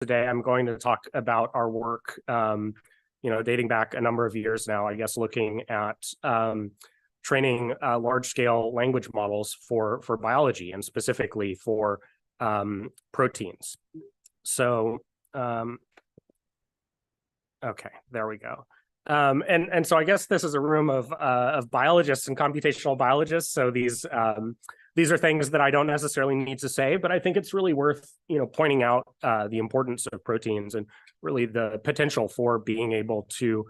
Today, I'm going to talk about our work, dating back a number of years now, I guess, looking at training large-scale language models for biology and specifically for proteins. So, okay, there we go. And so I guess this is a room of biologists and computational biologists. So these are things that I don't necessarily need to say, but I think it's really worth pointing out the importance of proteins and really the potential for being able to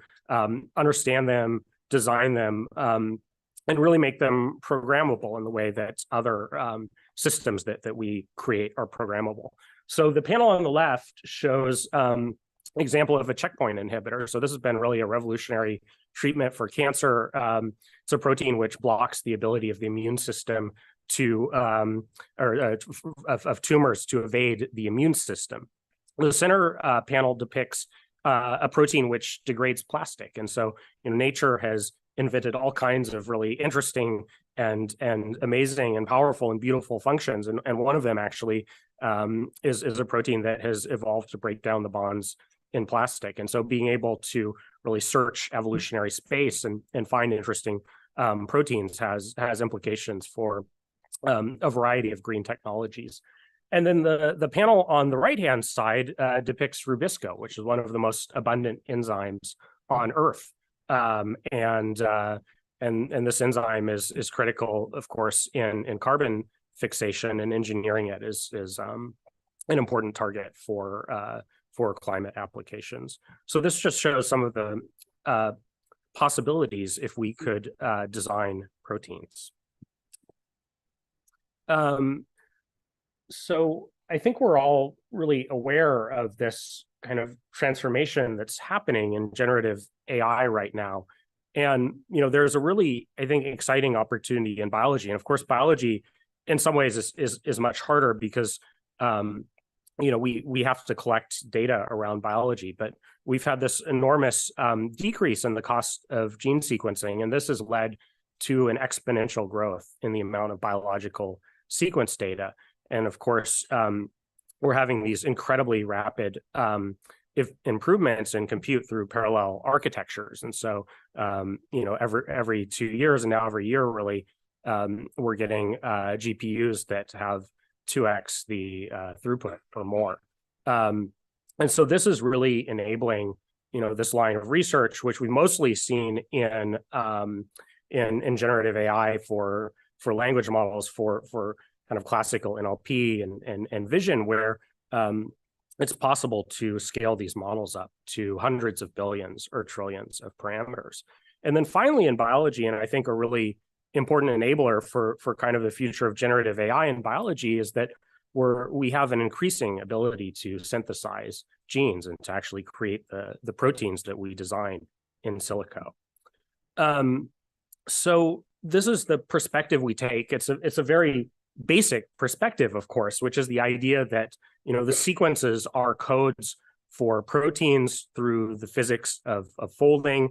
understand them, design them, and really make them programmable in the way that other systems that we create are programmable. So the panel on the left shows example of a checkpoint inhibitor. So this has been really a revolutionary treatment for cancer. It's a protein which blocks the ability of the immune system to of tumors to evade the immune system. The center panel depicts a protein which degrades plastic, and so nature has invented all kinds of really interesting and amazing and powerful and beautiful functions, and one of them actually is a protein that has evolved to break down the bonds in plastic. And so being able to really search evolutionary space and find interesting proteins has implications for a variety of green technologies. And then the panel on the right-hand side depicts rubisco, which is one of the most abundant enzymes on Earth. And this enzyme is critical, of course, in carbon fixation, and engineering it is an important target for climate applications. So this just shows some of the possibilities if we could design proteins. So I think we're all really aware of this kind of transformation that's happening in generative AI right now. And, there's a really, I think, exciting opportunity in biology. And of course, biology in some ways is much harder because, we have to collect data around biology, but we've had this enormous decrease in the cost of gene sequencing. And this has led to an exponential growth in the amount of biological sequence data. And of course, we're having these incredibly rapid improvements in compute through parallel architectures. And so, every 2 years and now every year, really, we're getting GPUs that have 2x the throughput or more. And so this is really enabling, this line of research, which we've mostly seen in generative AI for language models for kind of classical NLP and vision, where it's possible to scale these models up to hundreds of billions or trillions of parameters. And then finally in biology, and I think a really important enabler for kind of the future of generative AI in biology, is that we have an increasing ability to synthesize genes and to actually create the proteins that we design in silico. So this is the perspective we take. It's a very basic perspective, of course, which is the idea that the sequences are codes for proteins through the physics of folding.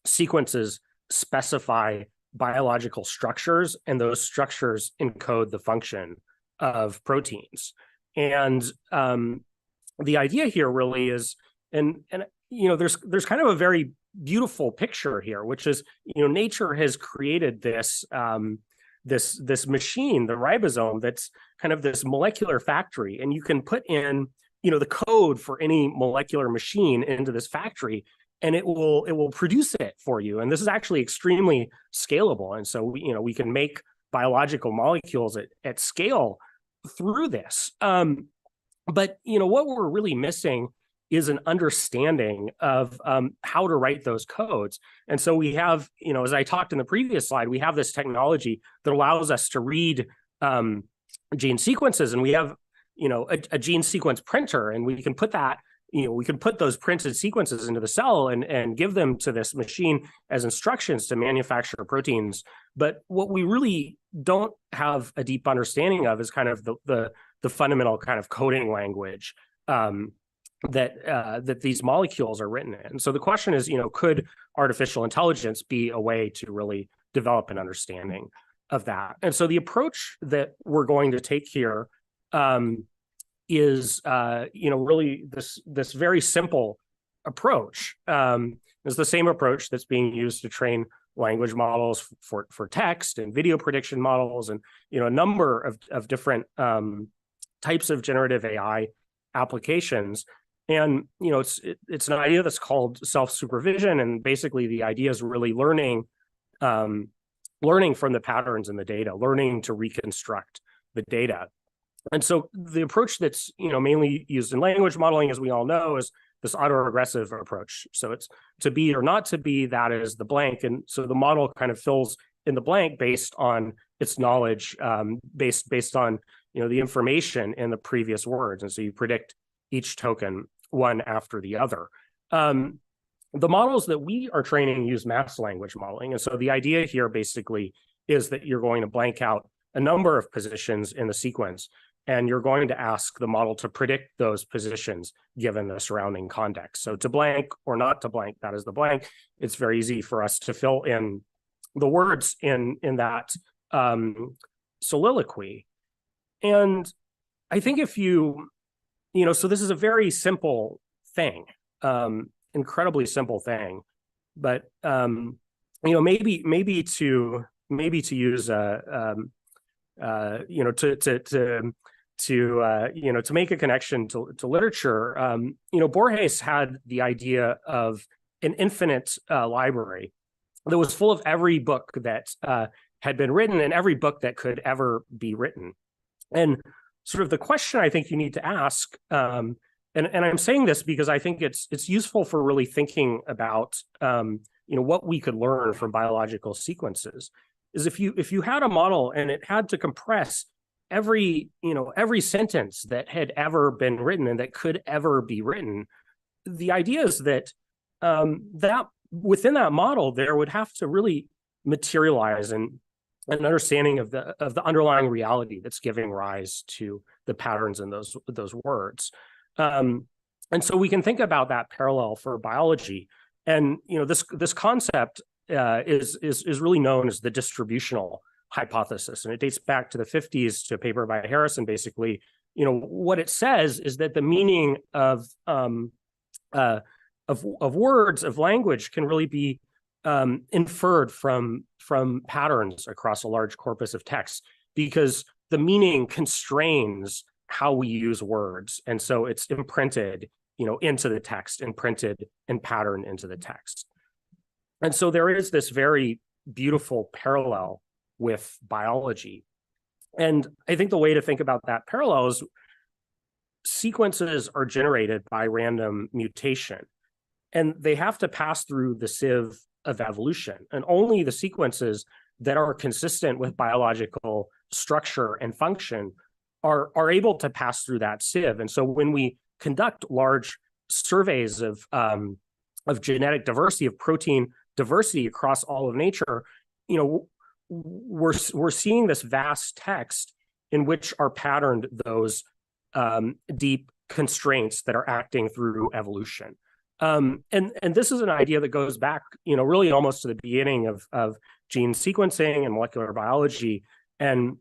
Sequences specify biological structures, and those structures encode the function of proteins. And the idea here really is, and there's kind of a very beautiful picture here, which is nature has created this this machine, the ribosome, that's kind of this molecular factory, and you can put in the code for any molecular machine into this factory, and it will produce it for you. And this is actually extremely scalable. And so we can make biological molecules at scale through this. But what we're really missing is an understanding of how to write those codes. And so we have, as I talked in the previous slide, we have this technology that allows us to read gene sequences, and we have a gene sequence printer, and we can put that, we can put those printed sequences into the cell and give them to this machine as instructions to manufacture proteins. But what we really don't have a deep understanding of is kind of the fundamental kind of coding language that these molecules are written in. So the question is, could artificial intelligence be a way to really develop an understanding of that? And so the approach that we're going to take here is really this very simple approach. It's the same approach that's being used to train language models for text and video prediction models, and a number of different types of generative AI applications. And it's an idea that's called self-supervision, and basically the idea is really learning from the patterns in the data, learning to reconstruct the data. And so the approach that's mainly used in language modeling, as we all know, is this autoregressive approach. So it's to be or not to be, that is the blank. And so the model kind of fills in the blank based on its knowledge, based on the information in the previous words. And so you predict each token one after the other. The models that we are training use mass language modeling. And so the idea here basically is that you're going to blank out a number of positions in the sequence, and you're going to ask the model to predict those positions given the surrounding context. So to blank or not to blank, that is the blank. It's very easy for us to fill in the words in that soliloquy. And I think if so this is a very simple thing, incredibly simple thing, but maybe to use to make a connection to literature, Borges had the idea of an infinite library that was full of every book that had been written and every book that could ever be written. And sort of the question I think you need to ask, and I'm saying this because I think it's useful for really thinking about what we could learn from biological sequences, is if you had a model and it had to compress every sentence that had ever been written and that could ever be written, the idea is that that within that model there would have to really materialize an understanding of the underlying reality that's giving rise to the patterns in those words. And so we can think about that parallel for biology. And this concept is really known as the distributional hypothesis, and it dates back to the 50s to a paper by Harrison. Basically, what it says is that the meaning of words, of language, can really be inferred from patterns across a large corpus of text, because the meaning constrains how we use words, and so it's imprinted into the text, imprinted and patterned into the text. And so there is this very beautiful parallel with biology. And I think the way to think about that parallel is sequences are generated by random mutation, and they have to pass through the sieve of evolution. And only the sequences that are consistent with biological structure and function are able to pass through that sieve. And so when we conduct large surveys of genetic diversity, of protein diversity across all of nature, we're seeing this vast text in which are patterned those deep constraints that are acting through evolution. And this is an idea that goes back, really almost to the beginning of gene sequencing and molecular biology. And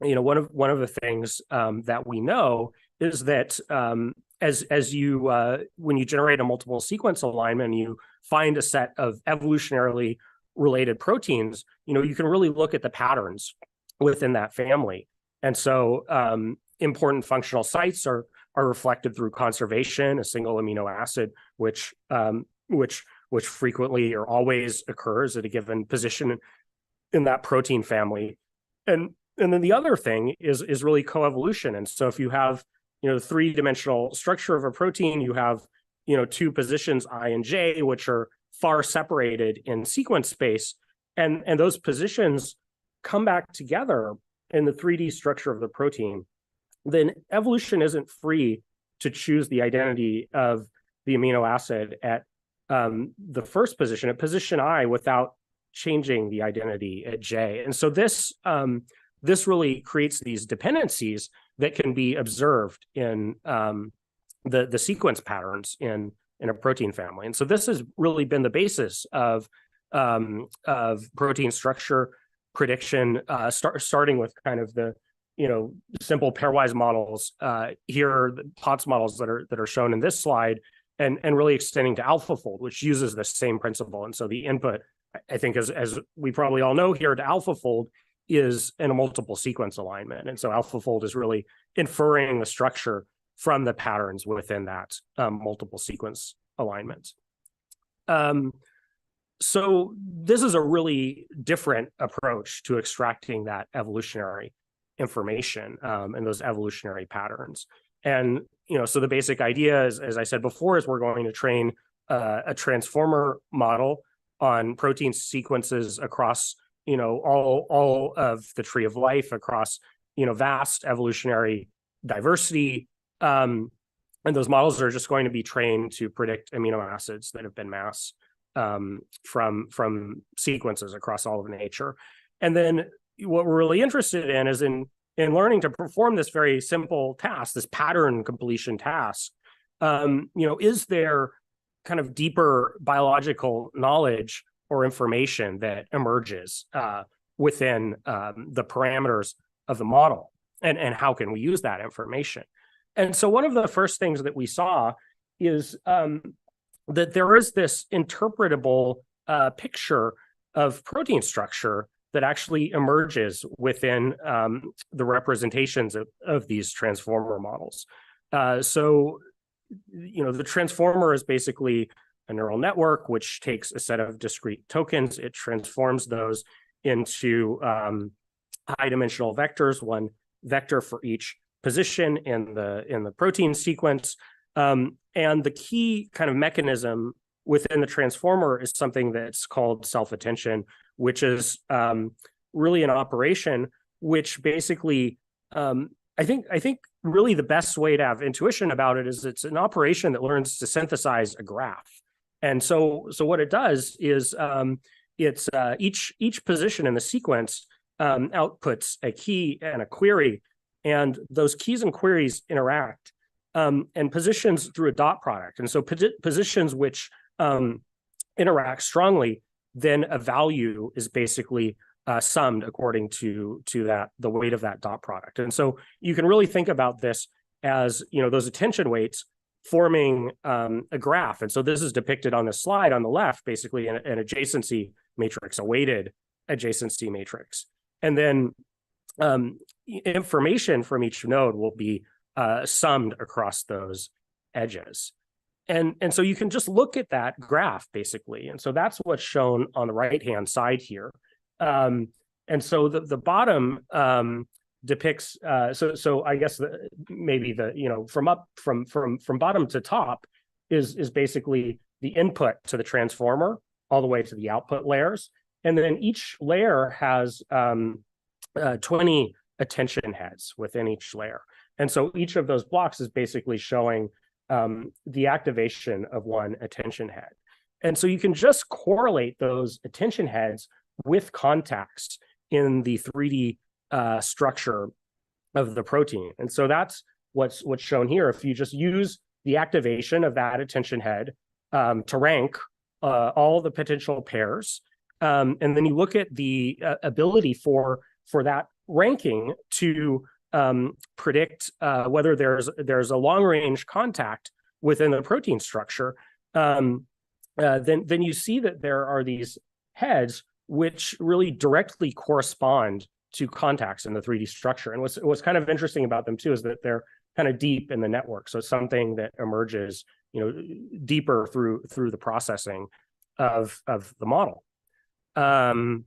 one of the things that we know is that when you generate a multiple sequence alignment, and you find a set of evolutionarily related proteins, you can really look at the patterns within that family. And so important functional sites are reflected through conservation, a single amino acid, which frequently or always occurs at a given position in that protein family. And then the other thing is really coevolution. And so if you have the three-dimensional structure of a protein, you have two positions I and J, which are far separated in sequence space, and those positions come back together in the 3D structure of the protein, then evolution isn't free to choose the identity of the amino acid at the first position, at position I, without changing the identity at J. And so this really creates these dependencies that can be observed in the sequence patterns in a protein family. And so this has really been the basis of protein structure prediction, starting with kind of the simple pairwise models here, the POTS models that are shown in this slide, and really extending to AlphaFold, which uses the same principle. And so the input, I think, as we probably all know here, to AlphaFold is in a multiple sequence alignment. And so AlphaFold is really inferring the structure from the patterns within that multiple sequence alignment. So this is a really different approach to extracting that evolutionary information and those evolutionary patterns. And so the basic idea is, as I said before, is we're going to train a transformer model on protein sequences across all of the tree of life, across vast evolutionary diversity. And those models are just going to be trained to predict amino acids that have been masked from sequences across all of nature. And then what we're really interested in is in learning to perform this very simple task, this pattern completion task. Is there kind of deeper biological knowledge or information that emerges within the parameters of the model, and how can we use that information? And so one of the first things that we saw is that there is this interpretable picture of protein structure that actually emerges within the representations of these transformer models. So the transformer is basically a neural network which takes a set of discrete tokens. It transforms those into high-dimensional vectors, one vector for each position in the protein sequence. And the key kind of mechanism within the transformer is something that's called self-attention, which is really an operation which basically, I think really the best way to have intuition about it is it's an operation that learns to synthesize a graph. And so what it does is it's each position in the sequence outputs a key and a query, and those keys and queries interact and positions through a dot product. And so positions which interact strongly, then a value is basically summed according to the weight of that dot product. And so you can really think about this as those attention weights forming a graph. And so this is depicted on the slide on the left, basically an adjacency matrix, a weighted adjacency matrix. And then information from each node will be summed across those edges. And so you can just look at that graph, basically. And so that's what's shown on the right-hand side here. And so the bottom depicts, so I guess maybe from bottom to top is basically the input to the transformer all the way to the output layers. And then each layer has 20 attention heads within each layer. And so each of those blocks is basically showing the activation of one attention head. And so you can just correlate those attention heads with contacts in the 3D structure of the protein. And so that's what's shown here. If you just use the activation of that attention head to rank all the potential pairs, and then you look at the ability for that ranking to predict whether there's a long-range contact within the protein structure, then you see that there are these heads which really directly correspond to contacts in the 3D structure. And what's kind of interesting about them too is that they're kind of deep in the network. So it's something that emerges, deeper through the processing of the model. And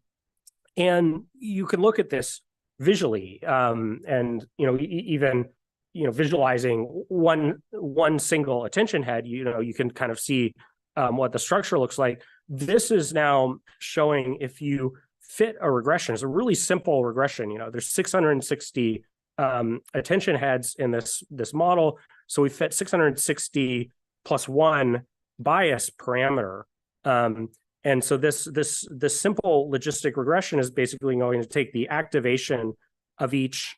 you can look at this visually, and even visualizing one single attention head, you can kind of see what the structure looks like. This is now showing if you fit a regression. It's a really simple regression. There's 660 attention heads in this model, so we fit 660 plus one bias parameter. And so this simple logistic regression is basically going to take the activation of each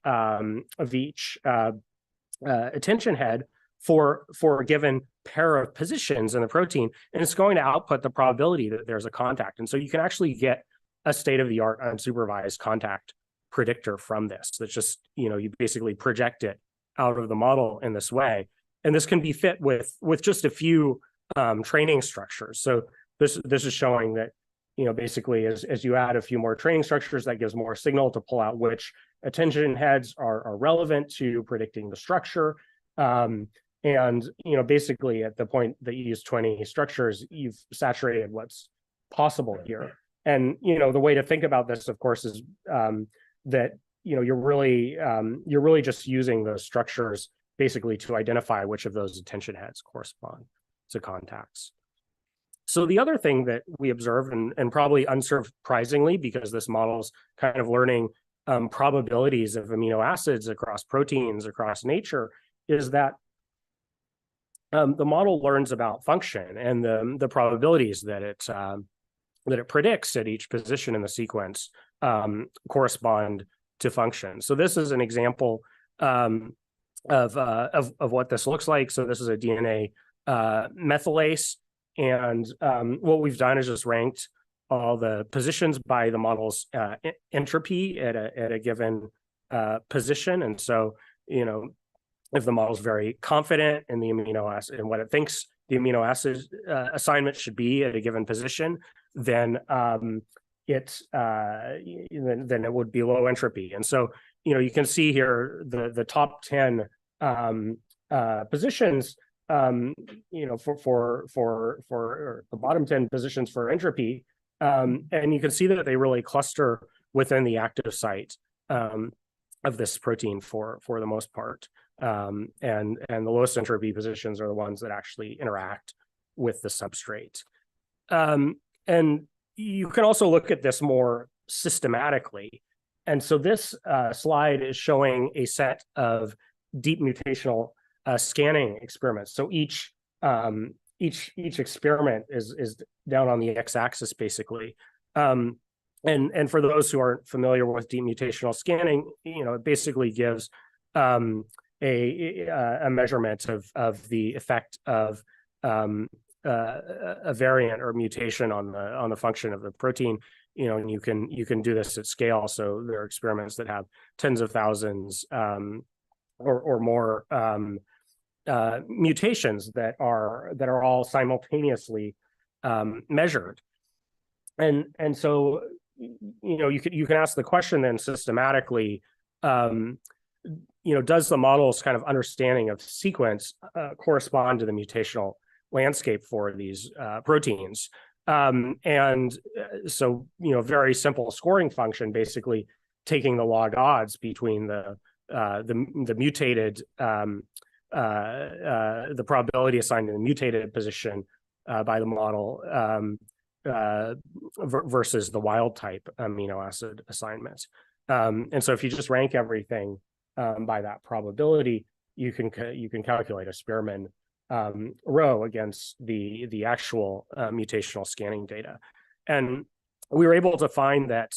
attention head for a given pair of positions in the protein, and it's going to output the probability that there's a contact. And so you can actually get a state-of-the-art unsupervised contact predictor from this. That's just, you basically project it out of the model in this way. And this can be fit with just a few training structures. So this is showing that, basically as you add a few more training structures, that gives more signal to pull out which attention heads are relevant to predicting the structure. And, basically at the point that you use 20 structures, you've saturated what's possible here. And, the way to think about this, of course, is that, you're really just using those structures basically to identify which of those attention heads correspond to contacts. So the other thing that we observe, and probably unsurprisingly, because this model's kind of learning probabilities of amino acids across proteins across nature, is that the model learns about function and the probabilities that it predicts at each position in the sequence correspond to function. So this is an example of what this looks like. So this is a DNA methylase, and what we've done is just ranked all the positions by the model's entropy at a given position. And so, if the model's very confident in the amino acid and what it thinks the amino acid assignment should be at a given position, then it would be low entropy. And so, you can see here the top 10 positions, for the bottom 10 positions for entropy, and you can see that they really cluster within the active site of this protein for the most part. And the lowest entropy positions are the ones that actually interact with the substrate. And you can also look at this more systematically. And so this slide is showing a set of deep mutational scanning experiments. So each experiment is down on the x-axis basically. And for those who aren't familiar with deep mutational scanning, it basically gives a measurement of the effect of a variant or mutation on the function of the protein. And you can do this at scale. So there are experiments that have tens of thousands or more mutations that are all simultaneously measured. And so you can ask the question then systematically, does the model's kind of understanding of sequence correspond to the mutational landscape for these proteins? And so, very simple scoring function, basically taking the log odds between the mutated, the probability assigned to the mutated position by the model versus the wild type amino acid assignment. And so if you just rank everything by that probability, you can calculate a Spearman row against the actual mutational scanning data. And we were able to find that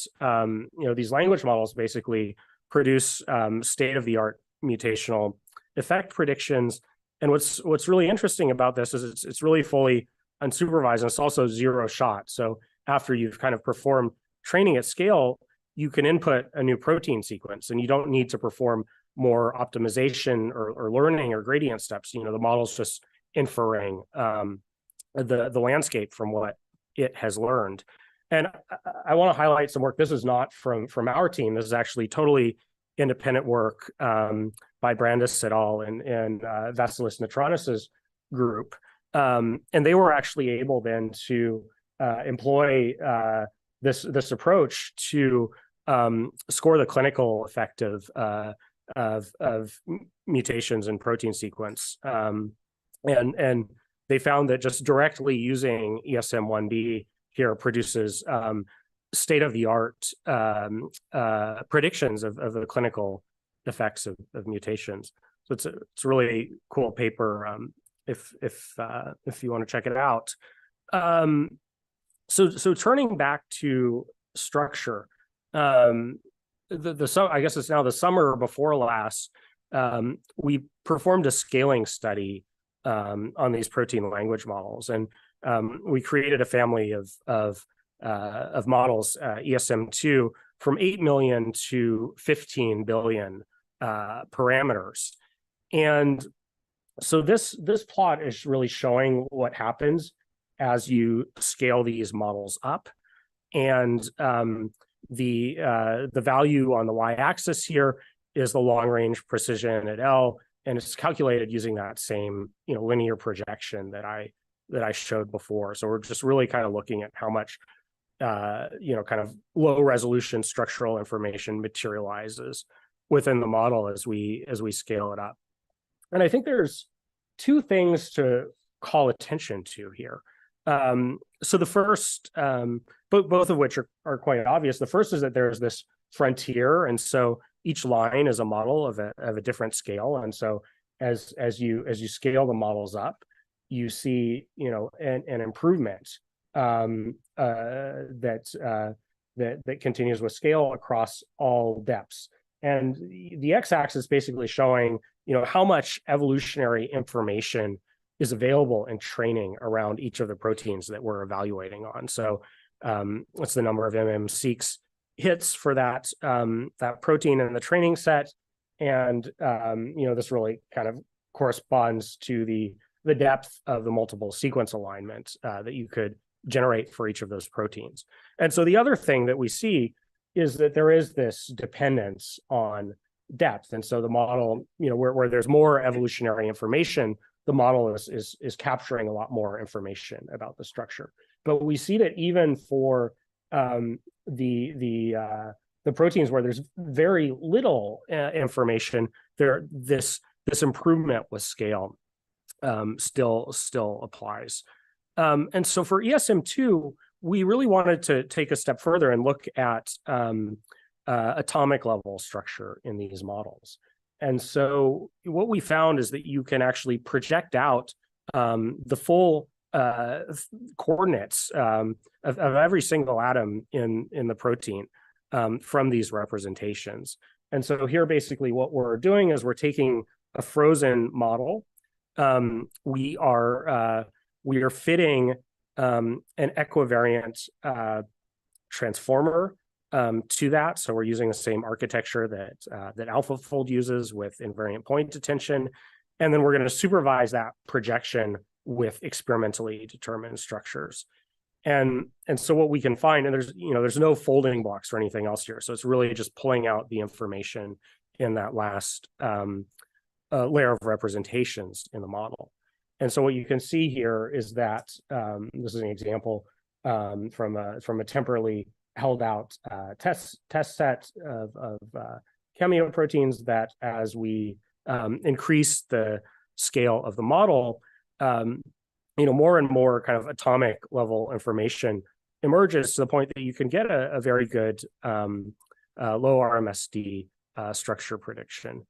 these language models basically produce state-of-the-art mutational effect predictions. And what's really interesting about this is it's really fully unsupervised, and it's also zero shot. So after you've kind of performed training at scale, you can input a new protein sequence, and you don't need to perform more optimization or learning or gradient steps. The model's just inferring the landscape from what it has learned. And I want to highlight some work. This is not from our team. This is actually totally independent work by Brandis et al. and Vasilis Netronis's group. And they were actually able then to employ this approach to score the clinical effect of mutations in protein sequence. And they found that just directly using ESM1B here produces state-of-the-art predictions of the clinical effects of mutations. So it's a really cool paper if you want to check it out. So turning back to structure, I guess it's now the summer before last, we performed a scaling study on these protein language models, and we created a family of of models, ESM2, from 8 million to 15 billion parameters. And so this plot is really showing what happens as you scale these models up. And the value on the y-axis here is the long-range precision at L, and it's calculated using that same linear projection that I showed before. So we're just really kind of looking at how much kind of low-resolution structural information materializes within the model as we scale it up. And I think there's two things to call attention to here. So the first, both of which are quite obvious. The first is that there's this frontier, and so each line is a model of a different scale. And so as you scale the models up, you see an improvement that continues with scale across all depths. And the x-axis basically showing how much evolutionary information is available in training around each of the proteins that we're evaluating on. So what's the number of MMSeq hits for that protein in the training set, and this really kind of corresponds to the depth of the multiple sequence alignment that you could generate for each of those proteins. And so the other thing that we see is that there is this dependence on depth. And so the model, where there's more evolutionary information, the model is capturing a lot more information about the structure. But we see that even for the proteins where there's very little information, this improvement with scale still applies. And so for ESM2, we really wanted to take a step further and look at atomic level structure in these models. And so what we found is that you can actually project out the full coordinates of every single atom in the protein from these representations. And so here, basically, what we're doing is we're taking a frozen model. We are fitting an equivariant transformer to that. So we're using the same architecture that AlphaFold uses with invariant point detention. And then we're going to supervise that projection with experimentally determined structures. And so what we can find, and there's no folding blocks or anything else here. So it's really just pulling out the information in that last layer of representations in the model. And so what you can see here is that this is an example from a temporally held out test set of chemioproteins that, as we increase the scale of the model, more and more kind of atomic level information emerges to the point that you can get a very good low RMSD structure prediction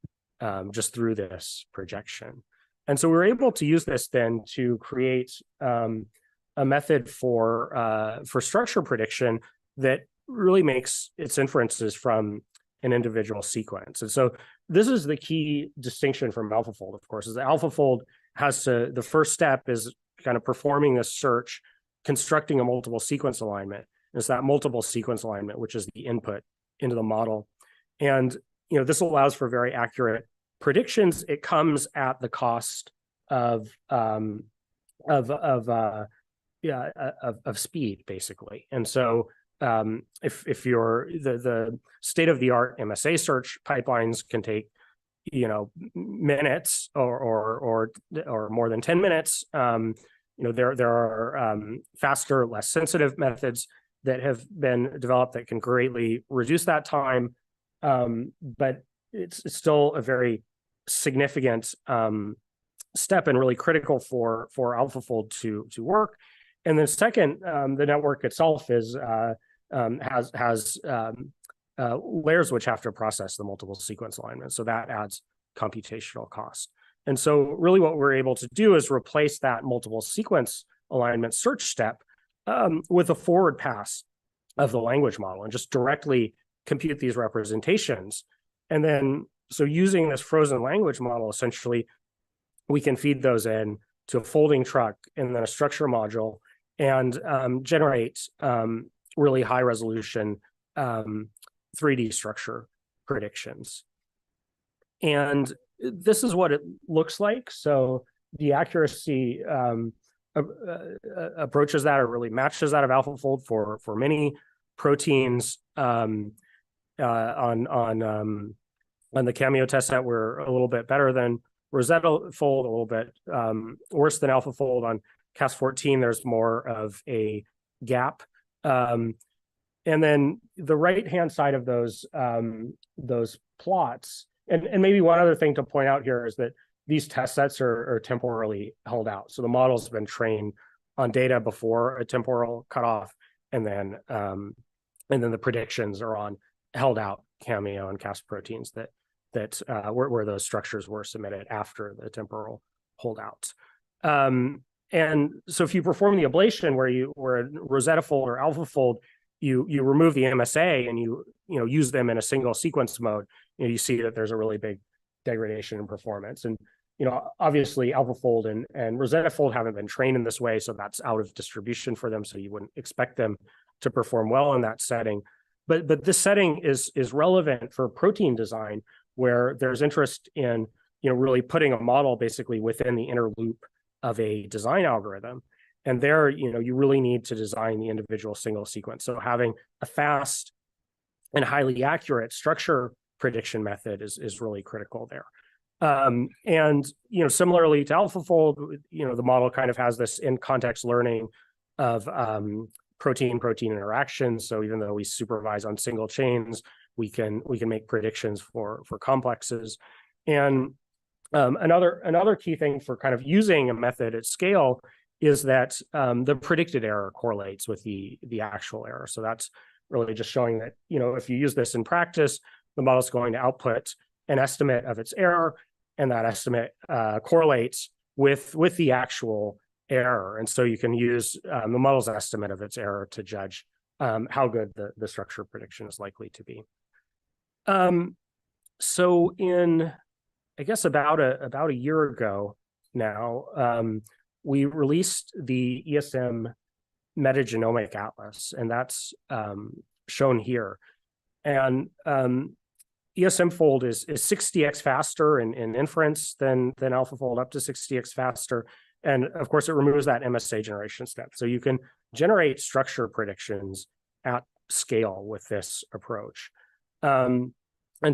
just through this projection. And so we were able to use this then to create a method for structure prediction that really makes its inferences from an individual sequence. And so this is the key distinction from AlphaFold, of course, is that AlphaFold the first step is kind of performing this search, constructing a multiple sequence alignment. And it's that multiple sequence alignment which is the input into the model. And this allows for very accurate predictions. It comes at the cost of speed, basically. And so if you're the state-of-the-art MSA search pipelines can take minutes or more than 10 minutes. There are faster, less sensitive methods that have been developed that can greatly reduce that time, but it's still a very significant step and really critical for AlphaFold to work. And then second, the network itself has layers which have to process the multiple sequence alignment. So that adds computational cost. And so really what we're able to do is replace that multiple sequence alignment search step with a forward pass of the language model and just directly compute these representations. And then, so using this frozen language model, essentially, we can feed those in to a folding truck and then a structure module and generate really high resolution 3D structure predictions. And this is what it looks like. So the accuracy approaches that, or really matches that of AlphaFold for many proteins. On the Cameo test set, we're a little bit better than Rosetta Fold, a little bit worse than AlphaFold. On Cas14, there's more of a gap. And then the right-hand side of those plots, and maybe one other thing to point out here is that these test sets are temporally held out. So the model's have been trained on data before a temporal cutoff, and then the predictions are on held out Cameo and Cas proteins that where those structures were submitted after the temporal holdout. And so if you perform the ablation where Rosetta Fold or AlphaFold, you remove the MSA and you use them in a single sequence mode, you see that there's a really big degradation in performance. And obviously AlphaFold and Rosetta Fold haven't been trained in this way, so that's out of distribution for them. So you wouldn't expect them to perform well in that setting. But this setting is relevant for protein design, where there's interest in really putting a model basically within the inner loop of a design algorithm. And there, you really need to design the individual single sequence. So having a fast and highly accurate structure prediction method is really critical there. And similarly to AlphaFold, the model kind of has this in context learning of protein interactions. So even though we supervise on single chains, we can make predictions for complexes. And another key thing for kind of using a method at scale is that the predicted error correlates with the actual error. So that's really just showing that if you use this in practice, the model is going to output an estimate of its error, and that estimate correlates with the actual error. And so you can use the model's estimate of its error to judge how good the structure prediction is likely to be. So in, I guess, about a year ago now, we released the ESM Metagenomic Atlas, and that's shown here. And ESM Fold is 60x faster in inference than AlphaFold, up to 60x faster. And of course, it removes that MSA generation step. So you can generate structure predictions at scale with this approach. And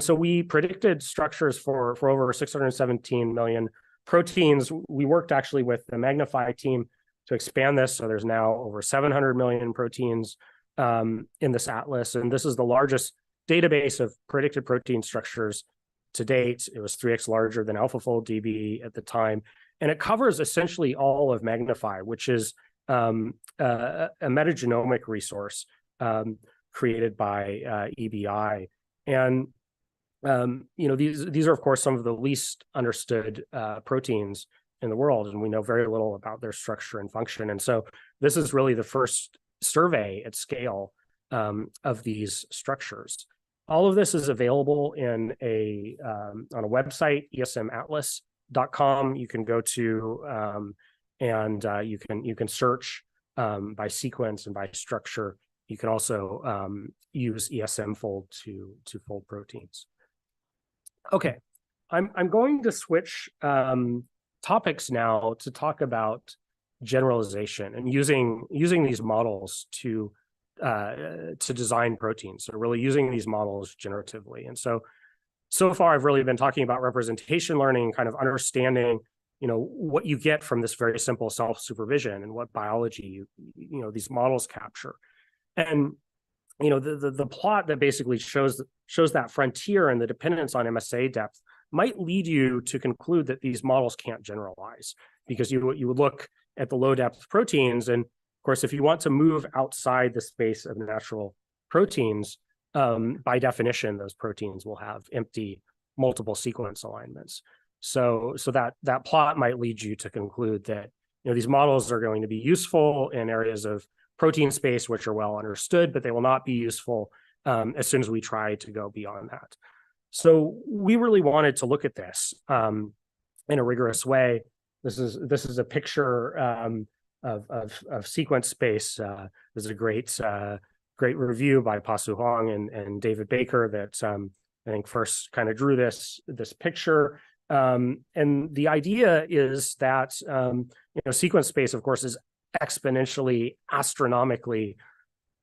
so we predicted structures for over 617 million proteins. We worked actually with the Magnify team to expand this. So there's now over 700 million proteins in this atlas. And this is the largest database of predicted protein structures to date. It was 3x larger than AlphaFold DB at the time. And it covers essentially all of Magnify, which is a metagenomic resource created by EBI. And these are, of course, some of the least understood proteins in the world, and we know very little about their structure and function. And so this is really the first survey at scale of these structures. All of this is available in on a website, esmatlas.com. You can go to and you can search by sequence and by structure. You can also use ESM Fold to fold proteins. Okay, I'm going to switch topics now to talk about generalization and using these models to design proteins. So really using these models generatively. And so far I've really been talking about representation learning, kind of understanding what you get from this very simple self-supervision and what biology these models capture. And the plot that basically shows that frontier and the dependence on MSA depth might lead you to conclude that these models can't generalize, because you would look at the low depth proteins, and of course, if you want to move outside the space of natural proteins, by definition, those proteins will have empty multiple sequence alignments. So that plot might lead you to conclude that these models are going to be useful in areas of protein space which are well understood, but they will not be useful as soon as we try to go beyond that. So we really wanted to look at this in a rigorous way. This is a picture of sequence space. There's a great great review by Pa-Su Huang and David Baker that I think first kind of drew this picture. And the idea is that sequence space, of course, is exponentially, astronomically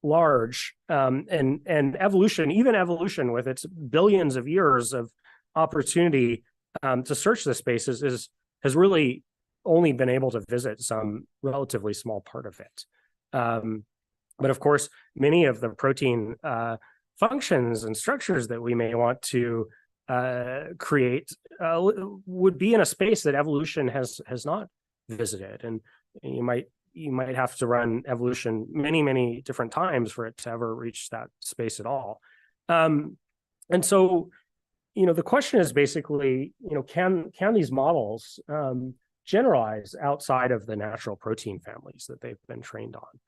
large, and evolution, even evolution with its billions of years of opportunity to search this space has really only been able to visit some relatively small part of it. But of course, many of the protein functions and structures that we may want to create would be in a space that evolution has not visited, and you might have to run evolution many different times for it to ever reach that space at all. And so, the question is basically, can these models generalize outside of the natural protein families that they've been trained on?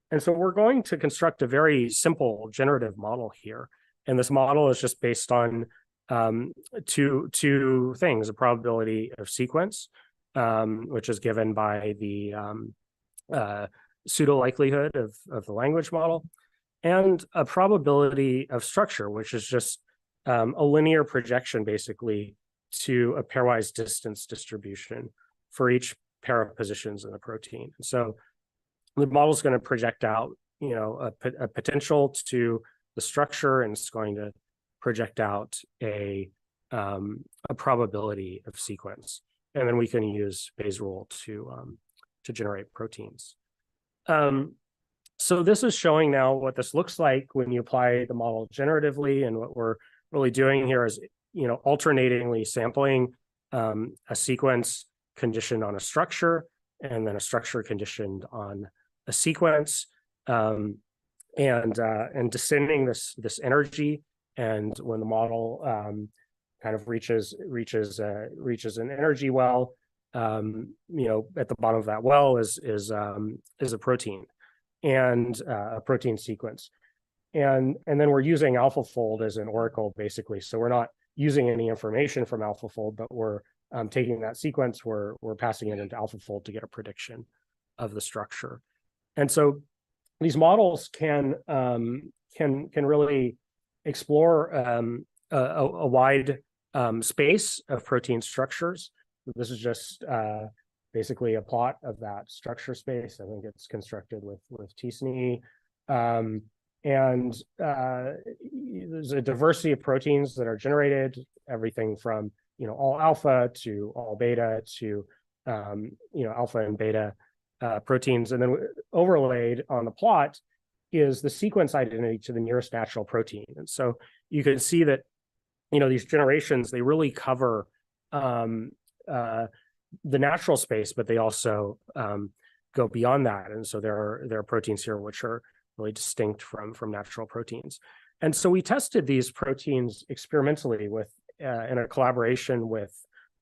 And so we're going to construct a very simple generative model here. And this model is just based on two things: a probability of sequence, which is given by the pseudo likelihood of the language model, and a probability of structure, which is just a linear projection basically to a pairwise distance distribution for each pair of positions in the protein. So the model is going to project out, a potential to the structure, and it's going to project out a probability of sequence, and then we can use Bayes' rule to generate proteins. So this is showing now what this looks like when you apply the model generatively, and what we're really doing here is, alternatingly sampling a sequence conditioned on a structure, and then a structure conditioned on a sequence, and descending this energy. And when the model kind of reaches an energy well, at the bottom of that well is a protein, and a protein sequence, and then we're using AlphaFold as an oracle basically. So we're not using any information from AlphaFold, but we're taking that sequence, we're passing it into AlphaFold to get a prediction of the structure. And so these models can really explore a wide space of protein structures. This is just basically a plot of that structure space. I think it's constructed with t-SNE. And there's a diversity of proteins that are generated, everything from all alpha to all beta to alpha and beta proteins. And then overlaid on the plot is the sequence identity to the nearest natural protein. And so you can see that these generations, they really cover the natural space, but they also go beyond that. And so there are proteins here which are really distinct from natural proteins. And so we tested these proteins experimentally in a collaboration with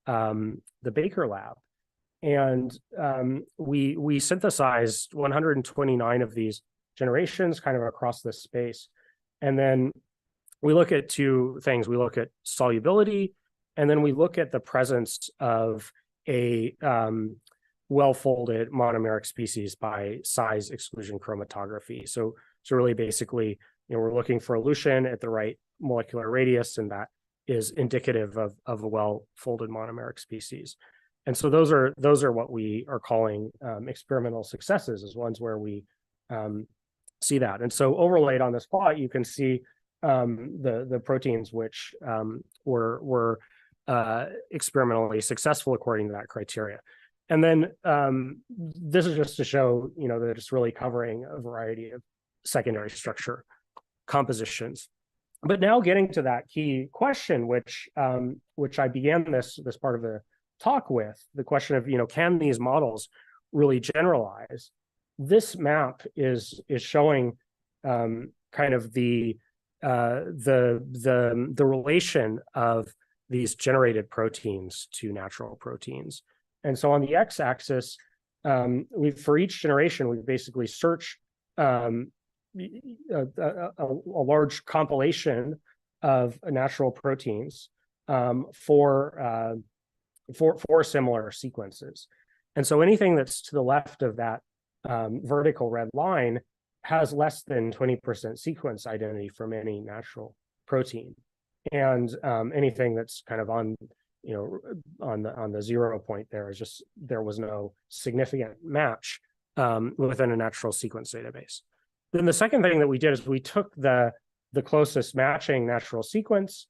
the Baker lab. And we synthesized 129 of these generations kind of across this space. And then we look at two things. We look at solubility, and then we look at the presence of a well-folded monomeric species by size exclusion chromatography. So really basically, we're looking for elution at the right molecular radius, and that is indicative of a well-folded monomeric species. And so those are what we are calling experimental successes, as ones where we see that. And so overlaid on this plot, you can see the proteins which were experimentally successful according to that criteria. And then this is just to show, that it's really covering a variety of secondary structure compositions. But now getting to that key question, which I began this part of the talk with, the question of, can these models really generalize? This map is showing kind of the relation of these generated proteins to natural proteins. And so on the x-axis, for each generation, we basically search a large compilation of natural proteins for similar sequences. And so anything that's to the left of that vertical red line has less than 20% sequence identity from any natural protein. And anything that's kind of on, on the 0 point there is just, there was no significant match within a natural sequence database. Then the second thing that we did is we took the closest matching natural sequence,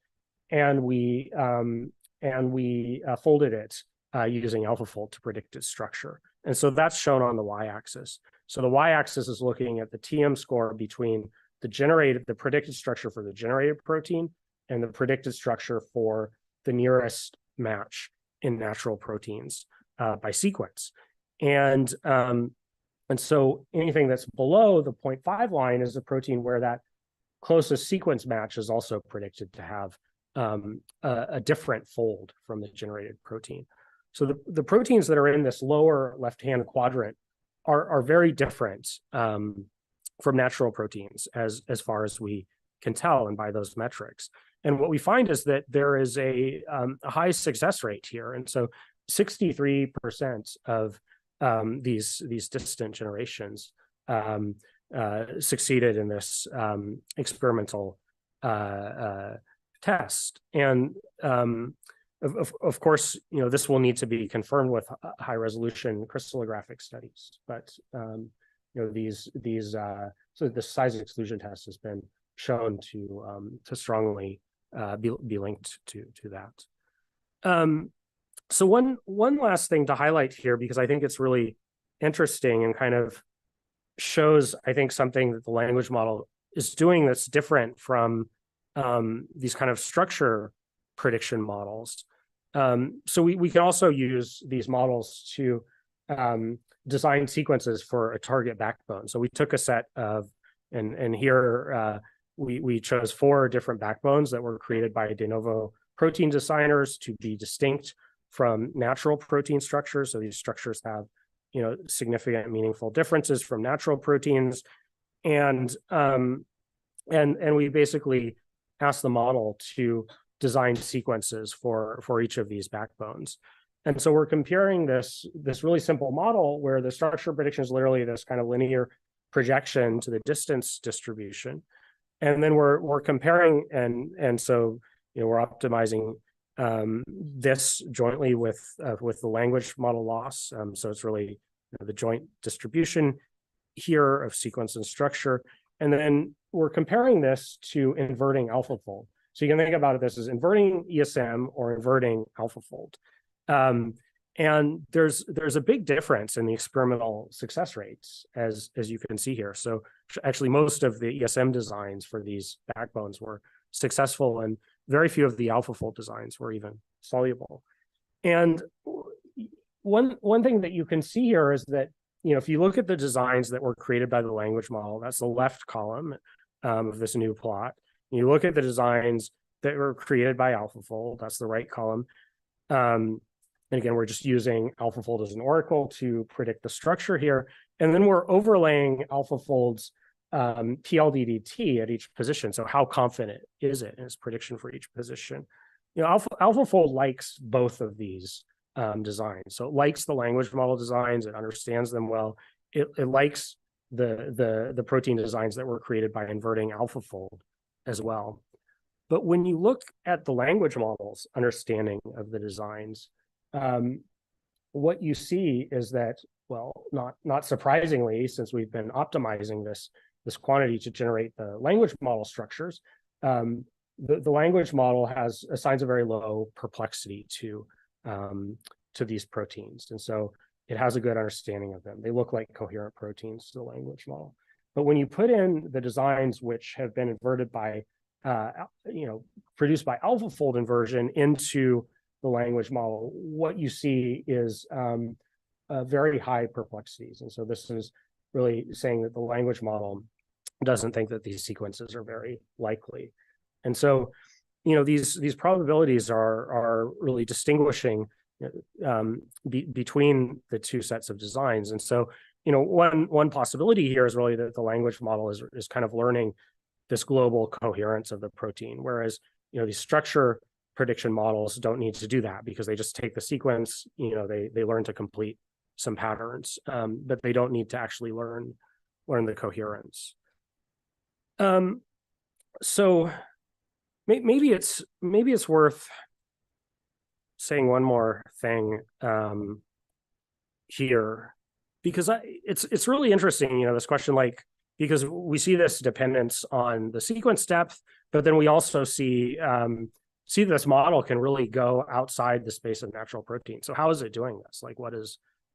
and we folded it using AlphaFold to predict its structure. And so that's shown on the y-axis. So the y-axis is looking at the TM score between the predicted structure for the generated protein and the predicted structure for the nearest match in natural proteins by sequence. And so anything that's below the 0.5 line is a protein where that closest sequence match is also predicted to have a different fold from the generated protein. So the proteins that are in this lower left-hand quadrant are very different from natural proteins as far as we can tell and by those metrics. And what we find is that there is a high success rate here. And so 63% of these distant generations succeeded in this experimental test. And of course, this will need to be confirmed with high resolution crystallographic studies. But so the size exclusion test has been shown to strongly be linked to that. So one last thing to highlight here, because I think it's really interesting and kind of shows, I think, something that the language model is doing that's different from these kind of structure prediction models. So we can also use these models to design sequences for a target backbone. So we took a set of, and here we chose 4 different backbones that were created by de novo protein designers to be distinct from natural protein structures. So these structures have, significant meaningful differences from natural proteins. And we basically asked the model to design sequences for each of these backbones. And so we're comparing this really simple model where the structure prediction is literally this kind of linear projection to the distance distribution. And then we're comparing, and so we're optimizing this jointly with the language model loss. So it's really the joint distribution here of sequence and structure. And then we're comparing this to inverting AlphaFold. So you can think about this as inverting ESM or inverting AlphaFold. And there's a big difference in the experimental success rates, as you can see here. So actually, most of the ESM designs for these backbones were successful, and very few of the AlphaFold designs were even soluble. And one thing that you can see here is that, if you look at the designs that were created by the language model, that's the left column of this new plot. You look at the designs that were created by AlphaFold, that's the right column. And again, we're just using AlphaFold as an oracle to predict the structure here. And then we're overlaying AlphaFold's PLDDT at each position. So how confident is it in its prediction for each position? AlphaFold likes both of these designs. So it likes the language model designs, it understands them well. It likes the protein designs that were created by inverting AlphaFold as well. But when you look at the language model's understanding of the designs, what you see is that, well, not surprisingly, since we've been optimizing this quantity to generate the language model structures, the language model assigns a very low perplexity to these proteins, and so it has a good understanding of them. They look like coherent proteins to the language model. But when you put in the designs which have been inverted by, produced by AlphaFold inversion into the language model, what you see is very high perplexities. And so this is really saying that the language model doesn't think that these sequences are very likely. And so, these probabilities are really distinguishing between the two sets of designs. And so, one possibility here is really that the language model is kind of learning this global coherence of the protein, whereas, these structure prediction models don't need to do that because they just take the sequence, they learn to complete some patterns, but they don't need to actually learn the coherence. So maybe it's worth saying one more thing here, because it's really interesting, this question, like, because we see this dependence on the sequence depth, but then we also see this model can really go outside the space of natural protein. So how is it doing this? Like,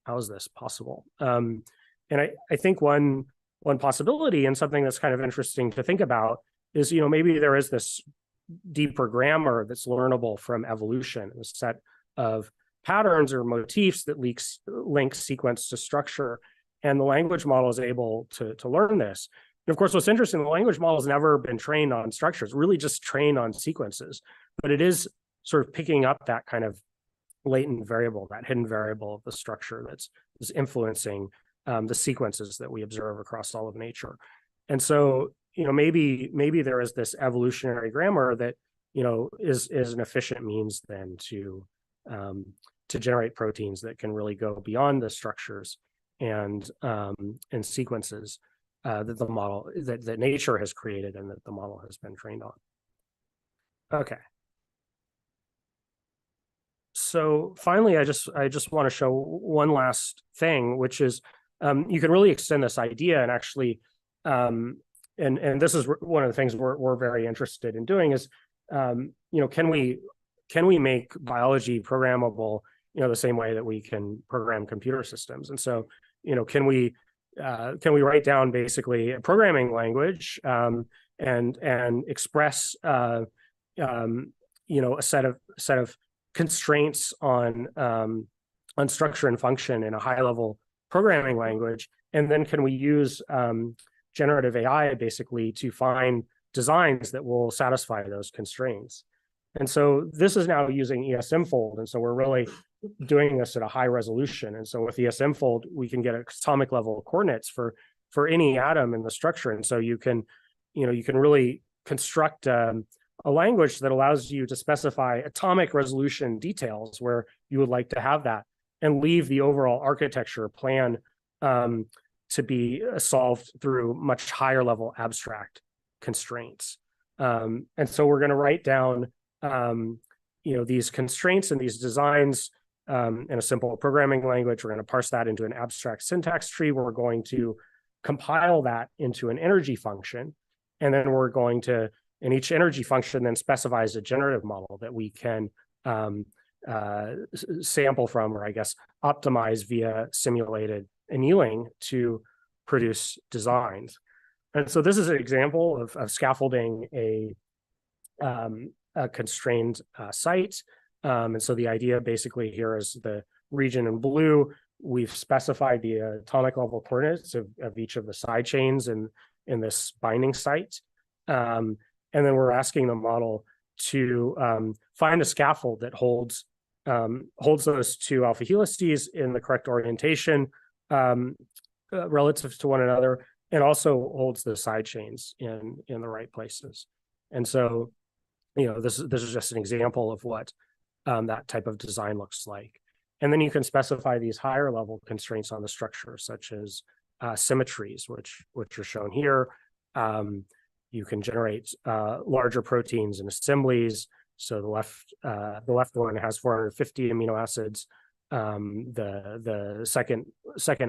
how is this possible? And I think one possibility, and something that's kind of interesting to think about, is maybe there is this deeper grammar that's learnable from evolution, a set of patterns or motifs that link sequence to structure, and the language model is able to learn this. And of course, what's interesting, the language model has never been trained on structures, really just trained on sequences, but it is sort of picking up that kind of latent variable, that hidden variable of the structure that's influencing the sequences that we observe across all of nature. And so, maybe there is this evolutionary grammar that, is an efficient means then to generate proteins that can really go beyond the structures and sequences that the model that nature has created and that the model has been trained on. Okay. So finally, I just want to show one last thing, which is you can really extend this idea and actually, and this is one of the things we're very interested in doing is, can we make biology programmable, the same way that we can program computer systems? And so, can we write down basically a programming language and express a set of constraints on structure and function in a high level programming language, and then can we use generative AI basically to find designs that will satisfy those constraints? And so this is now using ESM-fold, and so we're really doing this at a high resolution. And so with ESM-fold, we can get atomic level coordinates for any atom in the structure. And so you can really construct a language that allows you to specify atomic resolution details where you would like to have that, and leave the overall architecture plan to be solved through much higher level abstract constraints. And so we're going to write down these constraints and these designs in a simple programming language. We're going to parse that into an abstract syntax tree. We're going to compile that into an energy function, and then we're going to, and each energy function then specifies a generative model that we can sample from, or I guess optimize via simulated annealing to produce designs. And so this is an example of scaffolding a constrained site. And so the idea basically here is the region in blue, we've specified the atomic level coordinates of each of the side chains in this binding site. And then we're asking the model to find a scaffold that holds those two alpha helices in the correct orientation relative to one another, and also holds the side chains in the right places. And so, this is just an example of what that type of design looks like. And then you can specify these higher level constraints on the structure, such as symmetries, which are shown here. You can generate larger proteins and assemblies. So the left one has 450 amino acids. The second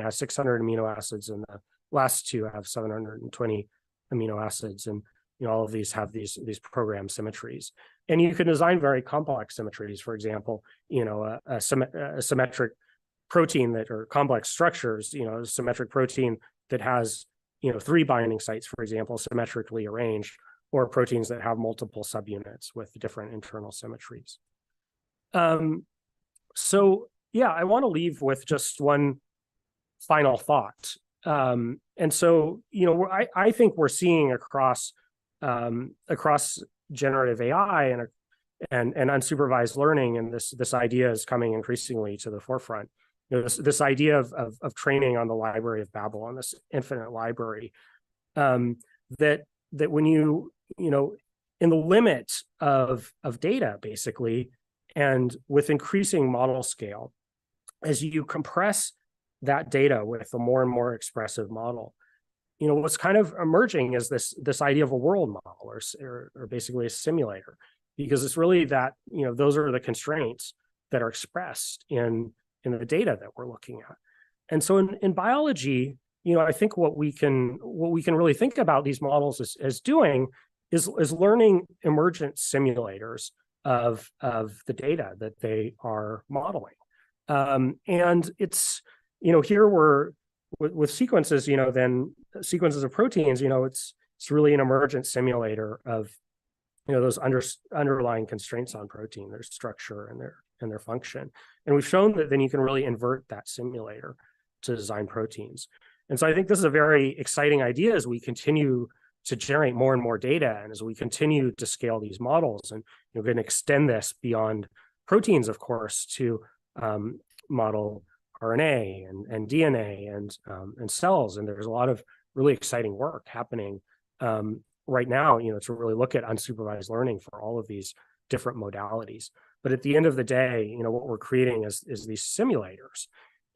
has 600 amino acids, and the last two have 720 amino acids. And all of these have these program symmetries. And you can design very complex symmetries. For example, a symmetric protein that, or complex structures, a symmetric protein that has 3 binding sites, for example, symmetrically arranged, or proteins that have multiple subunits with different internal symmetries. So yeah, I want to leave with just one final thought. And so, I think we're seeing across generative AI and unsupervised learning, and this idea is coming increasingly to the forefront. This idea of training on the library of Babel, on this infinite library, that when in the limit of data, basically, and with increasing model scale, as you compress that data with a more and more expressive model, what's kind of emerging is this idea of a world model or basically a simulator, because it's really that, those are the constraints that are expressed in the data that we're looking at. And so in biology, I think what we can really think about these models as doing is learning emergent simulators of the data that they are modeling. And it's, here we're with sequences, then sequences of proteins, it's really an emergent simulator of, those underlying constraints on protein, their structure and their function. And we've shown that then you can really invert that simulator to design proteins. And so I think this is a very exciting idea as we continue to generate more and more data, and as we continue to scale these models, and we're going to extend this beyond proteins, of course, to model RNA and DNA and cells. And there's a lot of really exciting work happening right now, to really look at unsupervised learning for all of these different modalities. But at the end of the day, what we're creating is these simulators.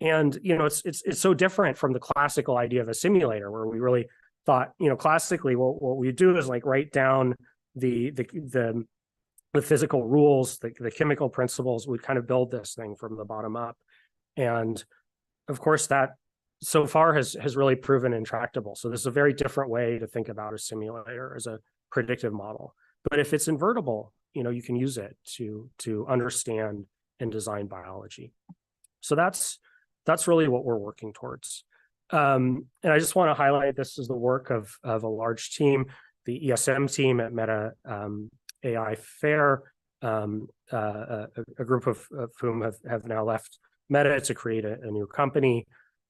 And, it's so different from the classical idea of a simulator, where we really thought, classically, what we do is like write down the physical rules, the chemical principles. We kind of build this thing from the bottom up. And of course, that so far has really proven intractable. So this is a very different way to think about a simulator as a predictive model. But if it's invertible, you can use it to understand and design biology. So that's really what we're working towards. And I just want to highlight, this is the work of a large team, the ESM team at Meta AI Fair, a group of whom have now left Meta to create a new company.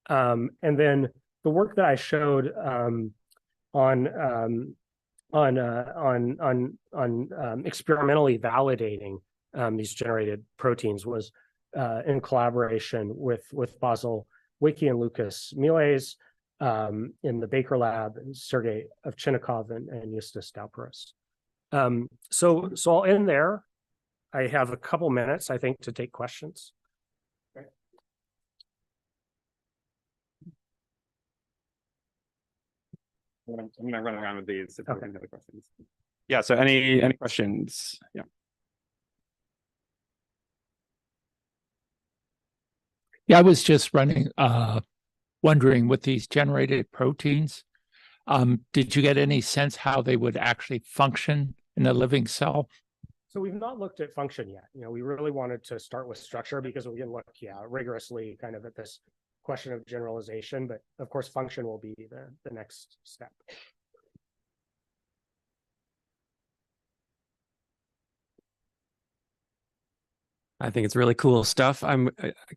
And then the work that I showed on experimentally validating these generated proteins was in collaboration with Basil Wiki and Lucas Miles in the Baker Lab, and Sergey Ovchinnikov and Justus Dauperis. So I'll end there. I have a couple minutes, I think, to take questions. Okay. I'm going to run around with these if there are any other questions. Yeah, so any questions? Yeah. Yeah, I was just wondering with these generated proteins, did you get any sense how they would actually function in a living cell? So we've not looked at function yet. We really wanted to start with structure because we can look, rigorously kind of at this question of generalization, but of course, function will be the next step. I think it's really cool stuff. I'm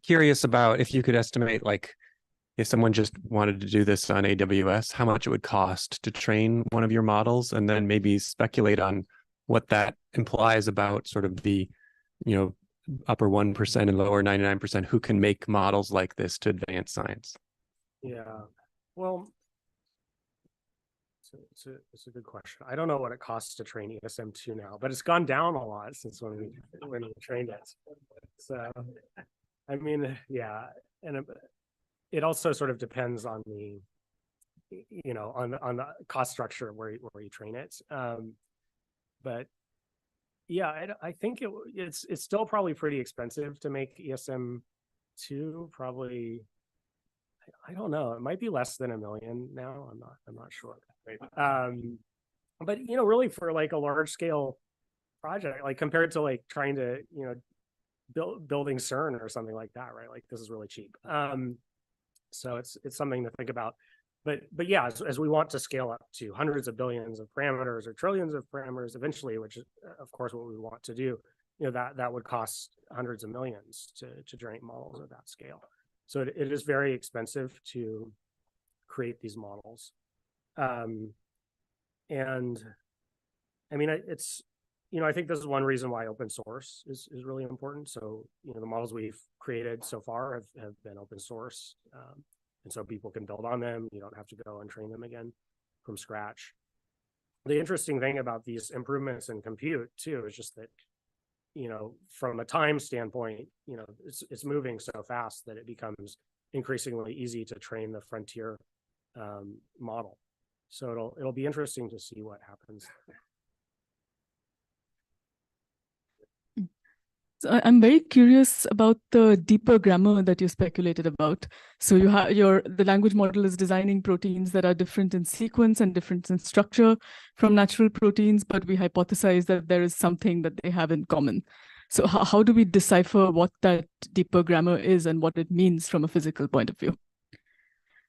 curious about if you could estimate, like, if someone just wanted to do this on AWS, how much it would cost to train one of your models, and then maybe speculate on what that implies about sort of the, upper 1% and lower 99% who can make models like this to advance science. Yeah, well, it's a good question. I don't know what it costs to train ESM2 now, but it's gone down a lot since when we trained it. So, I mean, yeah, and it also sort of depends on the, on the cost structure where you train it. But yeah, I think it's still probably pretty expensive to make ESM2. Probably, I don't know. It might be less than $1 million now. I'm not sure. But really for like a large scale project, like compared to like trying to building CERN or something like that, right? Like this is really cheap. So it's something to think about. But yeah, as we want to scale up to hundreds of billions of parameters or trillions of parameters eventually, which is of course what we want to do, that would cost hundreds of millions to generate models at that scale. So it is very expensive to create these models. And I mean, it's, I think this is one reason why open source is really important. So, the models we've created so far have been open source. And so people can build on them. You don't have to go and train them again from scratch. The interesting thing about these improvements in compute too is just that, from a time standpoint, it's moving so fast that it becomes increasingly easy to train the frontier model. So it'll be interesting to see what happens. So I'm very curious about the deeper grammar that you speculated about. So you have the language model is designing proteins that are different in sequence and different in structure from natural proteins, but we hypothesize that there is something that they have in common. So how do we decipher what that deeper grammar is and what it means from a physical point of view?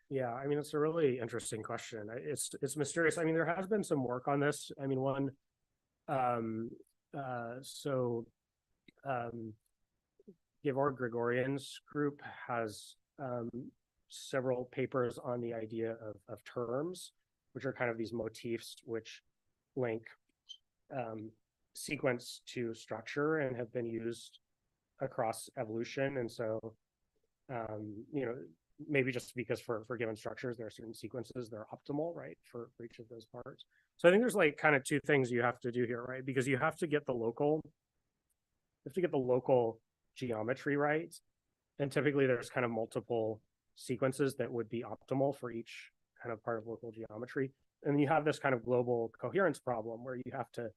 Yeah, I mean, it's a really interesting question. It's mysterious. I mean, there has been some work on this. I mean, Georg Gregorian's group has several papers on the idea of terms, which are kind of these motifs which link sequence to structure and have been used across evolution. And so, maybe just because for given structures, there are certain sequences that are optimal, right, for each of those parts. So I think there's like kind of two things you have to do here, right? Because you have to get the local geometry right. And typically there's kind of multiple sequences that would be optimal for each kind of part of local geometry. And you have this kind of global coherence problem where you have to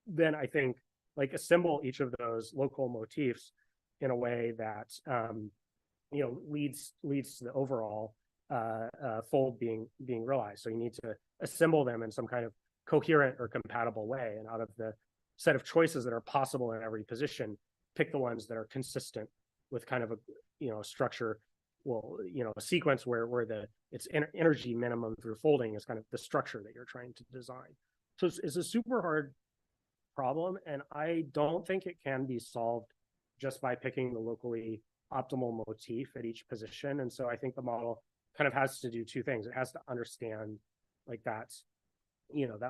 then, I think, like assemble each of those local motifs in a way that leads to the overall fold being realized. So you need to assemble them in some kind of coherent or compatible way, and out of the set of choices that are possible in every position, pick the ones that are consistent with kind of a structure, a sequence where its energy minimum through folding is kind of the structure that you're trying to design. So it's a super hard problem, and I don't think it can be solved just by picking the locally optimal motif at each position. And so I think the model kind of has to do two things. It has to understand like that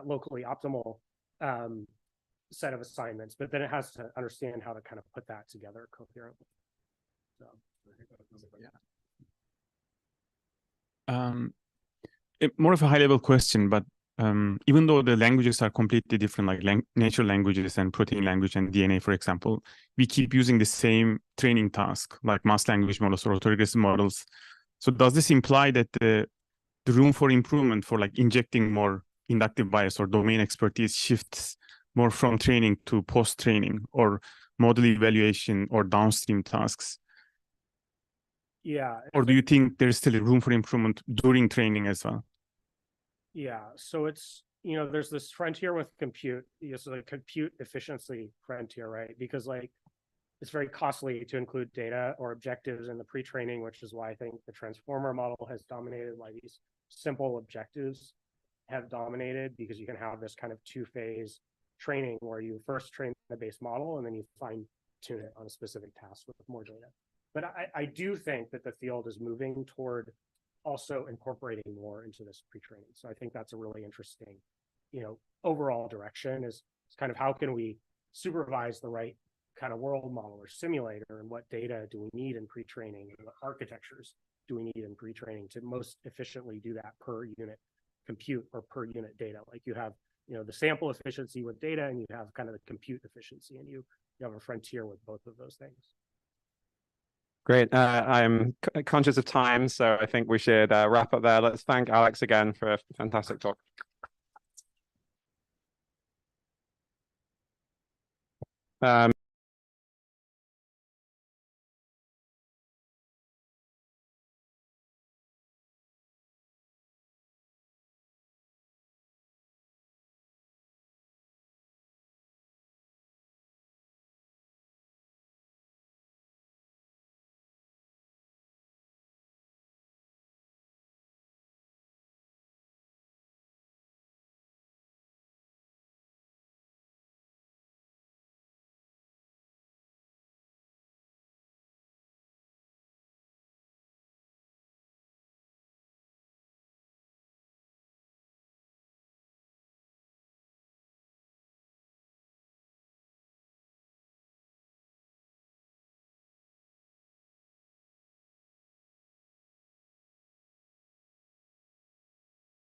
locally optimal set of assignments, but then it has to understand how to kind of put that together coherently. So more of a high level question, but even though the languages are completely different, like natural languages and protein language and DNA, for example, we keep using the same training task, like mass language models or autoregressive models. So does this imply that the room for improvement for like injecting more inductive bias or domain expertise shifts more from training to post-training or model evaluation or downstream tasks? Yeah. Or do you think there's still room for improvement during training as well? Yeah, so it's, there's this frontier with compute, so the compute efficiency frontier, right? Because like it's very costly to include data or objectives in the pre-training, which is why I think the transformer model has dominated, why these simple objectives have dominated, because you can have this kind of two-phase training where you first train the base model and then you fine-tune it on a specific task with more data. But I do think that the field is moving toward also incorporating more into this pre-training. So I think that's a really interesting, overall direction is kind of how can we supervise the right kind of world model or simulator, and what data do we need in pre-training, and what architectures do we need in pre-training to most efficiently do that per unit compute or per unit data. Like you have, the sample efficiency with data, and you have kind of the compute efficiency, and you have a frontier with both of those things. Great. I'm conscious of time, so I think we should wrap up there. Let's thank Alex again for a fantastic talk.